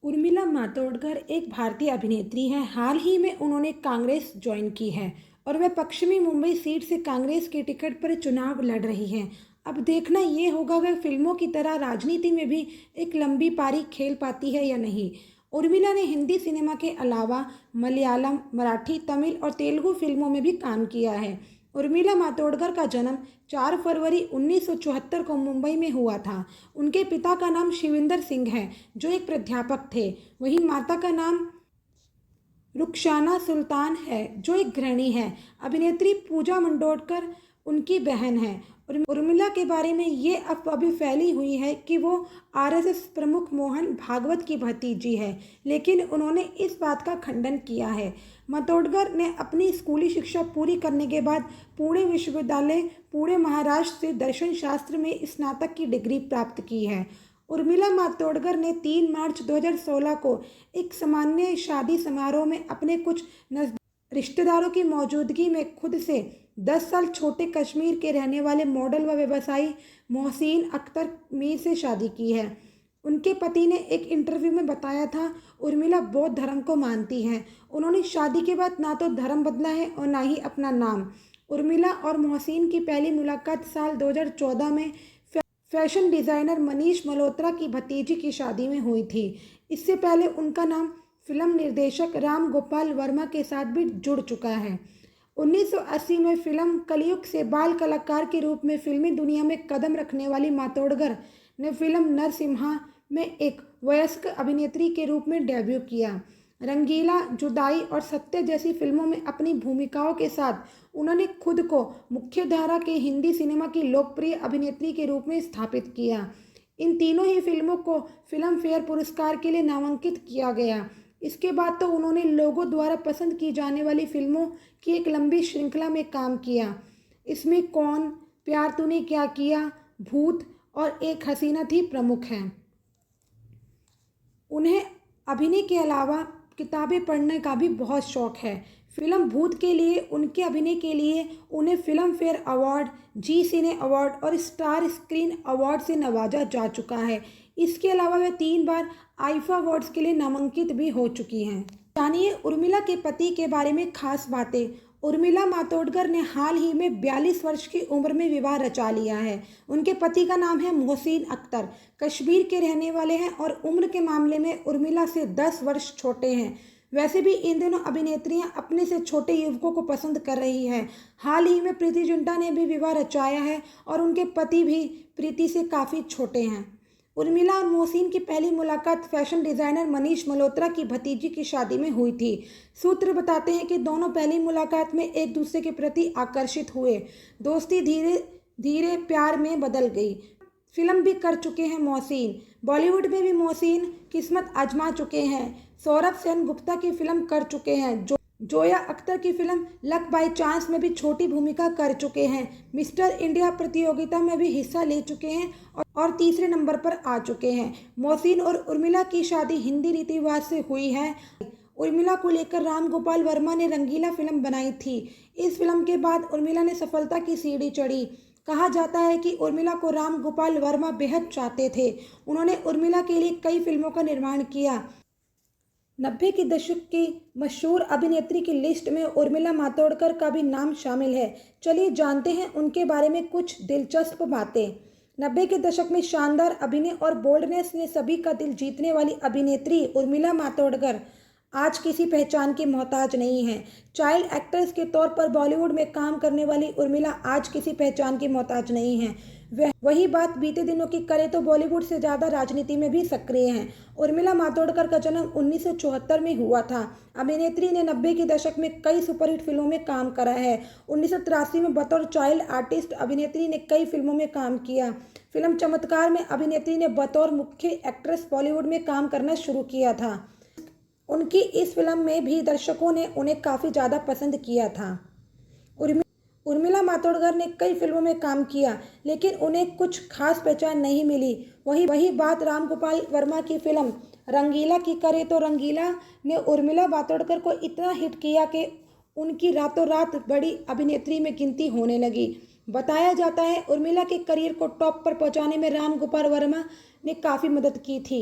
उर्मिला मातोंडकर एक भारतीय अभिनेत्री हैं। हाल ही में उन्होंने कांग्रेस ज्वाइन की है और वह पश्चिमी मुंबई सीट से कांग्रेस के टिकट पर चुनाव लड़ रही हैं। अब देखना ये होगा वह फिल्मों की तरह राजनीति में भी एक लंबी पारी खेल पाती है या नहीं। उर्मिला ने हिंदी सिनेमा के अलावा मलयालम, मराठी, तमिल और तेलुगु फिल्मों में भी काम किया है। उर्मिला मातोंडकर का जन्म 4 फरवरी 1974 को मुंबई में हुआ था। उनके पिता का नाम शिविंदर सिंह है, जो एक प्राध्यापक थे। वहीं माता का नाम रुखसाना सुल्तान है, जो एक गृहिणी है। अभिनेत्री पूजा मंडोडकर उनकी बहन है। उर्मिला के बारे में ये अफवाह भी फैली हुई है कि वो आरएसएस प्रमुख मोहन भागवत की भतीजी है, लेकिन उन्होंने इस बात का खंडन किया है। मातोंडकर ने अपनी स्कूली शिक्षा पूरी करने के बाद पुणे विश्वविद्यालय, पुणे, महाराष्ट्र से दर्शन शास्त्र में स्नातक की डिग्री प्राप्त की है। उर्मिला मातोंडकर ने 3 मार्च 2016 को एक सामान्य शादी समारोह में अपने कुछ रिश्तेदारों की मौजूदगी में खुद से 10 साल छोटे कश्मीर के रहने वाले मॉडल व व्यवसायी मोहसिन अख्तर मीर से शादी की है। उनके पति ने एक इंटरव्यू में बताया था, उर्मिला बौद्ध धर्म को मानती हैं। उन्होंने शादी के बाद ना तो धर्म बदला है और ना ही अपना नाम। उर्मिला और मोहसिन की पहली मुलाकात साल 2014 में फैशन डिज़ाइनर मनीष मल्होत्रा की भतीजी की शादी में हुई थी। इससे पहले उनका नाम फिल्म निर्देशक राम गोपाल वर्मा के साथ भी जुड़ चुका है। 1980 में फिल्म कलयुग से बाल कलाकार के रूप में फिल्मी दुनिया में कदम रखने वाली मातोंडकर ने फिल्म नरसिम्हा में एक वयस्क अभिनेत्री के रूप में डेब्यू किया। रंगीला, जुदाई और सत्य जैसी फिल्मों में अपनी भूमिकाओं के साथ उन्होंने खुद को मुख्यधारा के हिंदी सिनेमा की लोकप्रिय अभिनेत्री के रूप में स्थापित किया। इन तीनों ही फिल्मों को फिल्म फेयर पुरस्कार के लिए नामांकित किया गया। इसके बाद तो उन्होंने लोगों द्वारा पसंद की जाने वाली फिल्मों की एक लंबी श्रृंखला में काम किया। इसमें कौन, प्यार तूने क्या किया, भूत और एक हसीना थी प्रमुख हैं। उन्हें अभिनय के अलावा किताबें पढ़ने का भी बहुत शौक है। फिल्म भूत के लिए उनके अभिनय के लिए उन्हें फिल्म फेयर अवार्ड, जी सिने अवार्ड और स्टार स्क्रीन अवार्ड से नवाजा जा चुका है। इसके अलावा वे 3 बार आईफा अवार्ड्स के लिए नामांकित भी हो चुकी हैं। जानिए उर्मिला के पति के बारे में खास बातें। उर्मिला मातोंडकर ने हाल ही में 42 वर्ष की उम्र में विवाह रचा लिया है। उनके पति का नाम है मोहसिन अख्तर, कश्मीर के रहने वाले हैं और उम्र के मामले में उर्मिला से 10 वर्ष छोटे हैं। वैसे भी इन दिनों अभिनेत्रियां अपने से छोटे युवकों को पसंद कर रही हैं। हाल ही में प्रीति जिंटा ने भी विवाह रचाया है और उनके पति भी प्रीति से काफ़ी छोटे हैं। उर्मिला और मोहसिन की पहली मुलाकात फैशन डिज़ाइनर मनीष मल्होत्रा की भतीजी की शादी में हुई थी। सूत्र बताते हैं कि दोनों पहली मुलाकात में एक दूसरे के प्रति आकर्षित हुए। दोस्ती धीरे धीरे प्यार में बदल गई। फिल्म भी कर चुके हैं मोहसिन। बॉलीवुड में भी मोहसिन किस्मत आजमा चुके हैं। सौरभ सेनगुप्ता की फिल्म कर चुके हैं। जोया अख्तर की फिल्म लक बाय चांस में भी छोटी भूमिका कर चुके हैं। मिस्टर इंडिया प्रतियोगिता में भी हिस्सा ले चुके हैं और तीसरे नंबर पर आ चुके हैं। मोहसिन और उर्मिला की शादी हिंदी रीति रिवाज से हुई है। उर्मिला को लेकर राम गोपाल वर्मा ने रंगीला फिल्म बनाई थी। इस फिल्म के बाद उर्मिला ने सफलता की सीढ़ी चढ़ी। कहा जाता है कि उर्मिला को राम गोपाल वर्मा बेहद चाहते थे। उन्होंने उर्मिला के लिए कई फिल्मों का निर्माण किया। 90 के दशक की मशहूर अभिनेत्री की लिस्ट में उर्मिला मातोंडकर का भी नाम शामिल है। चलिए जानते हैं उनके बारे में कुछ दिलचस्प बातें। 90 के दशक में शानदार अभिनय और बोल्डनेस ने सभी का दिल जीतने वाली अभिनेत्री उर्मिला मातोंडकर आज किसी पहचान की मोहताज नहीं है। चाइल्ड एक्ट्रेस के तौर पर बॉलीवुड में काम करने वाली उर्मिला आज किसी पहचान की मोहताज नहीं है। वही बात बीते दिनों की करें तो बॉलीवुड से ज़्यादा राजनीति में भी सक्रिय हैं। उर्मिला मातोंडकर का जन्म 1974 में हुआ था। अभिनेत्री ने 90 के दशक में कई सुपरहिट फिल्मों में काम करा है। 1983 में बतौर चाइल्ड आर्टिस्ट अभिनेत्री ने कई फिल्मों में काम किया। फिल्म चमत्कार में अभिनेत्री ने बतौर मुख्य एक्ट्रेस बॉलीवुड में काम करना शुरू किया था। उनकी इस फिल्म में भी दर्शकों ने उन्हें काफ़ी ज़्यादा पसंद किया था। उर्मिला मातोंडकर ने कई फिल्मों में काम किया, लेकिन उन्हें कुछ खास पहचान नहीं मिली। वही बात राम गोपाल वर्मा की फिल्म रंगीला की करें तो रंगीला ने उर्मिला मातोंडकर को इतना हिट किया कि उनकी रातों रात बड़ी अभिनेत्री में गिनती होने लगी। बताया जाता है उर्मिला के करियर को टॉप पर पहुंचाने में राम गोपाल वर्मा ने काफ़ी मदद की थी।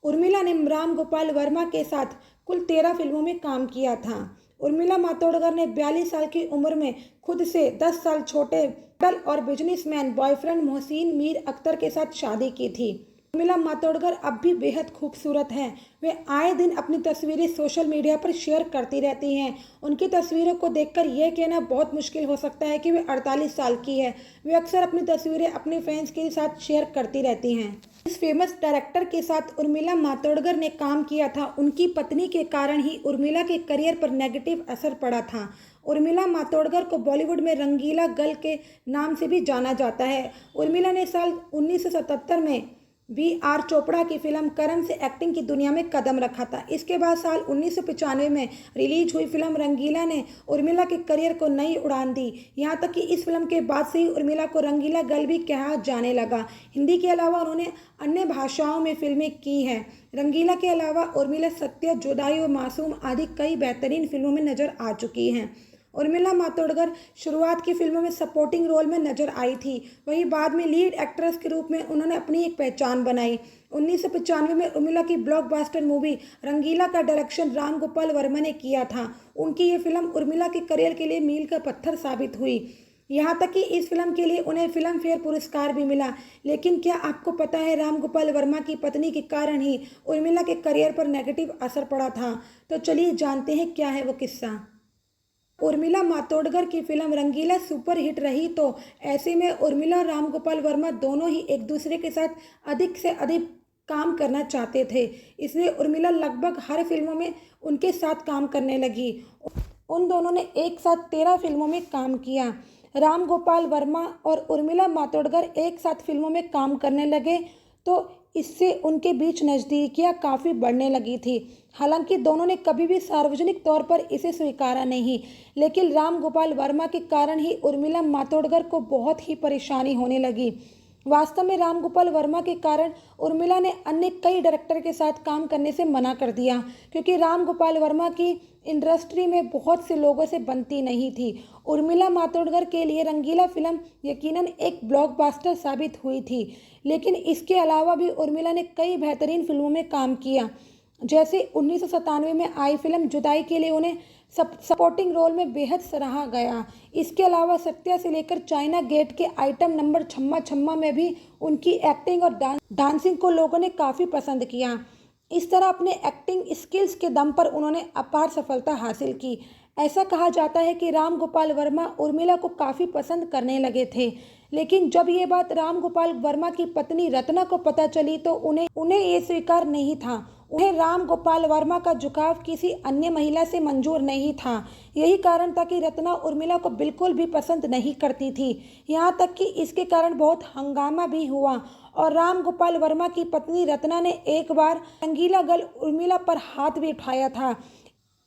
उर्मिला ने राम गोपाल वर्मा के साथ कुल 13 फिल्मों में काम किया था। उर्मिला मातोंडकर ने 42 साल की उम्र में खुद से 10 साल छोटे मॉडल और बिजनेसमैन बॉयफ्रेंड मोहसिन मीर अख्तर के साथ शादी की थी। उर्मिला मातोंडकर अब भी बेहद खूबसूरत हैं। वे आए दिन अपनी तस्वीरें सोशल मीडिया पर शेयर करती रहती हैं। उनकी तस्वीरों को देखकर यह कहना बहुत मुश्किल हो सकता है कि वे 48 साल की है। वे अक्सर अपनी तस्वीरें अपने फैंस के साथ शेयर करती रहती हैं। इस फेमस डायरेक्टर के साथ उर्मिला मातोंडकर ने काम किया था। उनकी पत्नी के कारण ही उर्मिला के करियर पर नेगेटिव असर पड़ा था। उर्मिला मातोंडकर को बॉलीवुड में रंगीला गर्ल के नाम से भी जाना जाता है। उर्मिला ने साल 1977 में B.R. चोपड़ा की फिल्म करम से एक्टिंग की दुनिया में कदम रखा था। इसके बाद साल 1995 में रिलीज हुई फिल्म रंगीला ने उर्मिला के करियर को नई उड़ान दी। यहाँ तक कि इस फिल्म के बाद से ही उर्मिला को रंगीला गर्ल भी कहा जाने लगा। हिंदी के अलावा उन्होंने अन्य भाषाओं में फिल्में की हैं। रंगीला के अलावा उर्मिला सत्य, जुदाई और मासूम आदि कई बेहतरीन फिल्मों में नजर आ चुकी हैं। उर्मिला मातोंडकर शुरुआत की फिल्मों में सपोर्टिंग रोल में नजर आई थी। वहीं बाद में लीड एक्ट्रेस के रूप में उन्होंने अपनी एक पहचान बनाई। 1995 में उर्मिला की ब्लॉकबस्टर मूवी रंगीला का डायरेक्शन राम गोपाल वर्मा ने किया था। उनकी ये फिल्म उर्मिला के करियर के लिए मील का पत्थर साबित हुई। यहाँ तक कि इस फिल्म के लिए उन्हें फिल्म फेयर पुरस्कार भी मिला। लेकिन क्या आपको पता है, राम गोपाल वर्मा की पत्नी के कारण ही उर्मिला के करियर पर नेगेटिव असर पड़ा था। तो चलिए जानते हैं क्या है वो किस्सा। उर्मिला मातोंडकर की फिल्म रंगीला सुपरहिट रही, तो ऐसे में उर्मिला और राम गोपाल वर्मा दोनों ही एक दूसरे के साथ अधिक से अधिक काम करना चाहते थे। इसलिए उर्मिला लगभग हर फिल्मों में उनके साथ काम करने लगी। उन दोनों ने एक साथ 13 फिल्मों में काम किया। राम गोपाल वर्मा और उर्मिला मातोंडकर एक साथ फिल्मों में काम करने लगे तो इससे उनके बीच नज़दीकियाँ काफ़ी बढ़ने लगी थी। हालांकि दोनों ने कभी भी सार्वजनिक तौर पर इसे स्वीकारा नहीं, लेकिन राम गोपाल वर्मा के कारण ही उर्मिला मातोंडकर को बहुत ही परेशानी होने लगी। वास्तव में राम गोपाल वर्मा के कारण उर्मिला ने अन्य कई डायरेक्टर के साथ काम करने से मना कर दिया, क्योंकि राम गोपाल वर्मा की इंडस्ट्री में बहुत से लोगों से बनती नहीं थी। उर्मिला मातोंडकर के लिए रंगीला फिल्म यकीनन एक ब्लॉकबस्टर साबित हुई थी, लेकिन इसके अलावा भी उर्मिला ने कई बेहतरीन फिल्मों में काम किया। जैसे 1997 में आई फिल्म जुदाई के लिए उन्हें सपोर्टिंग रोल में बेहद सराहा गया। इसके अलावा सत्या से लेकर चाइना गेट के आइटम नंबर छम्मा छम्मा में भी उनकी एक्टिंग और डांसिंग को लोगों ने काफ़ी पसंद किया। इस तरह अपने एक्टिंग स्किल्स के दम पर उन्होंने अपार सफलता हासिल की। ऐसा कहा जाता है कि राम गोपाल वर्मा उर्मिला को काफ़ी पसंद करने लगे थे, लेकिन जब ये बात राम गोपाल वर्मा की पत्नी रत्ना को पता चली तो उन्हें ये स्वीकार नहीं था। उन्हें राम गोपाल वर्मा का झुकाव किसी अन्य महिला से मंजूर नहीं था। यही कारण था कि रत्ना उर्मिला को बिल्कुल भी पसंद नहीं करती थी। यहाँ तक कि इसके कारण बहुत हंगामा भी हुआ और राम गोपाल वर्मा की पत्नी रत्ना ने एक बार रंगीला गर्ल उर्मिला पर हाथ भी उठाया था।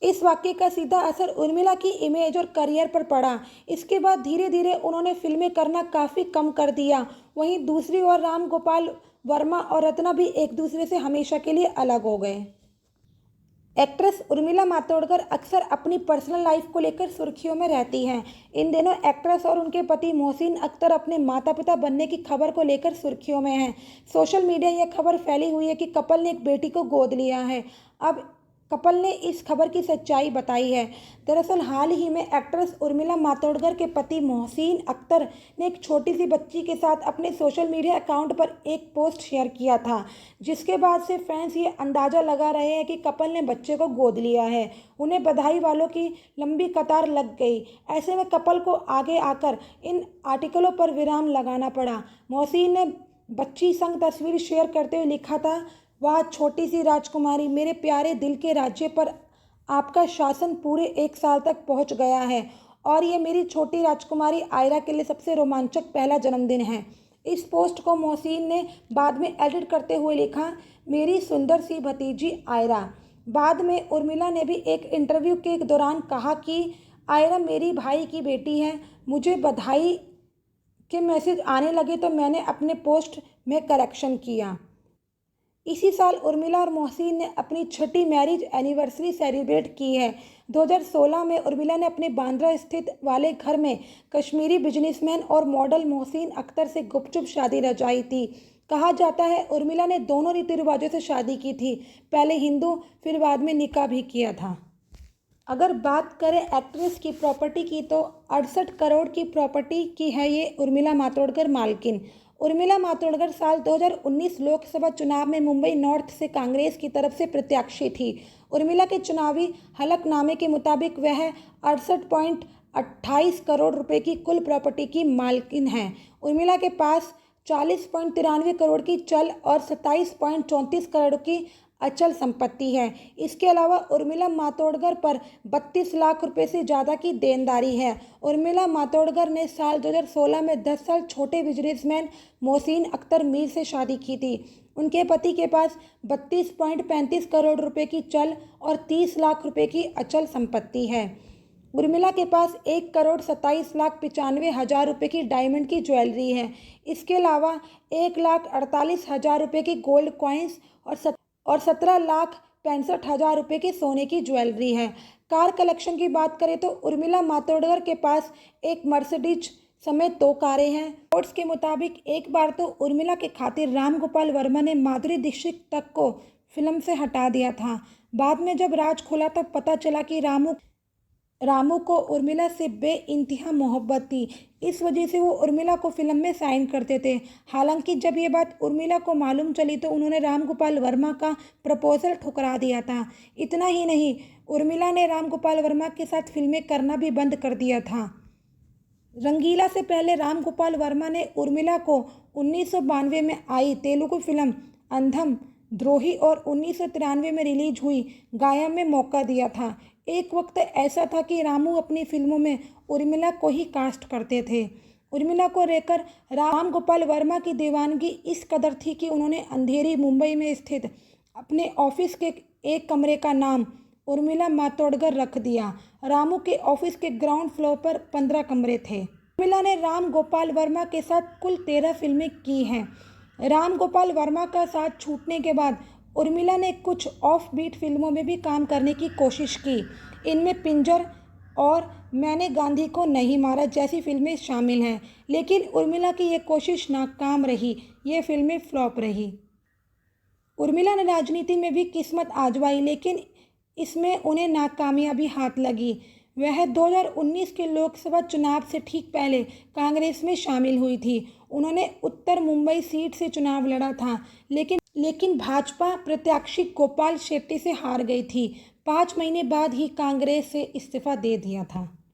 इस वाक्य का सीधा असर उर्मिला की इमेज और करियर पर पड़ा। इसके बाद धीरे धीरे उन्होंने फिल्में करना काफ़ी कम कर दिया। वहीं दूसरी ओर राम गोपाल वर्मा और रत्ना भी एक दूसरे से हमेशा के लिए अलग हो गए। एक्ट्रेस उर्मिला मातोंडकर अक्सर अपनी पर्सनल लाइफ को लेकर सुर्खियों में रहती हैं। इन दिनों एक्ट्रेस और उनके पति मोहसिन अख्तर अपने माता पिता बनने की खबर को लेकर सुर्खियों में हैं। सोशल मीडिया यह खबर फैली हुई है कि कपल ने एक बेटी को गोद लिया है। अब कपल ने इस खबर की सच्चाई बताई है। दरअसल हाल ही में एक्ट्रेस उर्मिला मातोंडकर के पति मोहसिन अख्तर ने एक छोटी सी बच्ची के साथ अपने सोशल मीडिया अकाउंट पर एक पोस्ट शेयर किया था, जिसके बाद से फैंस ये अंदाज़ा लगा रहे हैं कि कपल ने बच्चे को गोद लिया है। उन्हें बधाई वालों की लंबी कतार लग गई। ऐसे में कपल को आगे आकर इन आर्टिकलों पर विराम लगाना पड़ा। मोहसिन ने बच्ची संग तस्वीर शेयर करते हुए लिखा था, वाह छोटी सी राजकुमारी, मेरे प्यारे दिल के राज्य पर आपका शासन पूरे 1 साल तक पहुंच गया है और ये मेरी छोटी राजकुमारी आयरा के लिए सबसे रोमांचक पहला जन्मदिन है। इस पोस्ट को मोहसिन ने बाद में एडिट करते हुए लिखा, मेरी सुंदर सी भतीजी आयरा। बाद में उर्मिला ने भी एक इंटरव्यू के दौरान कहा कि आयरा मेरी भाई की बेटी है। मुझे बधाई के मैसेज आने लगे तो मैंने अपने पोस्ट में करेक्शन किया। इसी साल उर्मिला और मोहसिन ने अपनी छठी मैरिज एनिवर्सरी सेलिब्रेट की है। 2016 में उर्मिला ने अपने बांद्रा स्थित वाले घर में कश्मीरी बिजनेसमैन और मॉडल मोहसिन अख्तर से गुपचुप शादी रचाई थी। कहा जाता है उर्मिला ने दोनों रीति रिवाजों से शादी की थी, पहले हिंदू फिर बाद में निकाह भी किया था। अगर बात करें एक्ट्रेस की प्रॉपर्टी की तो 68 करोड़ की प्रॉपर्टी की है ये उर्मिला मातोंडकर मालकिन। उर्मिला मातोंडकर साल 2019 लोकसभा चुनाव में मुंबई नॉर्थ से कांग्रेस की तरफ से प्रत्याशी थी। उर्मिला के चुनावी हलफनामे के मुताबिक वह 68.28 करोड़ रुपए की कुल प्रॉपर्टी की मालकिन है। उर्मिला के पास 40.93 करोड़ की चल और 27.34 करोड़ की अचल संपत्ति है। इसके अलावा उर्मिला मातोंडकर पर 32 लाख रुपए से ज़्यादा की देनदारी है। उर्मिला मातोंडकर ने साल 2016 में 10 साल छोटे बिजनेसमैन मोहसिन अख्तर मीर से शादी की थी। उनके पति के पास 32.35 करोड़ रुपए की चल और 30 लाख रुपए की अचल संपत्ति है। उर्मिला के पास 1,27,95,000 रुपये की डायमंड की ज्वेलरी है। इसके अलावा 1,48,000 रुपये की गोल्ड कॉइन्स और 17,65,000 रुपये की सोने की ज्वेलरी है। कार कलेक्शन की बात करें तो उर्मिला मातोंडकर के पास एक मर्सिडीज समेत 2 कारें हैं। रिपोर्ट्स के मुताबिक एक बार तो उर्मिला के खातिर राम गोपाल वर्मा ने माधुरी दीक्षित तक को फिल्म से हटा दिया था। बाद में जब राज खुला तब पता चला कि रामू को उर्मिला से बेइंतहा मोहब्बत थी। इस वजह से वो उर्मिला को फिल्म में साइन करते थे। हालांकि जब ये बात उर्मिला को मालूम चली तो उन्होंने राम गोपाल वर्मा का प्रपोजल ठुकरा दिया था। इतना ही नहीं, उर्मिला ने राम गोपाल वर्मा के साथ फिल्में करना भी बंद कर दिया था। रंगीला से पहले राम गोपाल वर्मा ने उर्मिला को 1992 में आई तेलुगु फिल्म अंधम द्रोही और 1993 में रिलीज हुई गायम में मौका दिया था। एक वक्त ऐसा था कि रामू अपनी फिल्मों में उर्मिला को ही कास्ट करते थे। उर्मिला को लेकर राम गोपाल वर्मा की दीवानगी इस कदर थी कि उन्होंने अंधेरी मुंबई में स्थित अपने ऑफिस के एक कमरे का नाम उर्मिला मातोंडकर रख दिया। रामू के ऑफिस के ग्राउंड फ्लोर पर 15 कमरे थे। उर्मिला ने राम गोपाल वर्मा के साथ कुल 13 फिल्में की हैं। राम गोपाल वर्मा का साथ छूटने के बाद उर्मिला ने कुछ ऑफ बीट फिल्मों में भी काम करने की कोशिश की। इनमें पिंजर और मैंने गांधी को नहीं मारा जैसी फिल्में शामिल हैं, लेकिन उर्मिला की ये कोशिश नाकाम रही। ये फिल्में फ्लॉप रही। उर्मिला ने राजनीति में भी किस्मत आजमाई, लेकिन इसमें उन्हें नाकामयाबी हाथ लगी। वह 2019 के लोकसभा चुनाव से ठीक पहले कांग्रेस में शामिल हुई थी। उन्होंने उत्तर मुंबई सीट से चुनाव लड़ा था, लेकिन भाजपा प्रत्याशी गोपाल शेट्टी से हार गई थी। 5 महीने बाद ही कांग्रेस से इस्तीफा दे दिया था।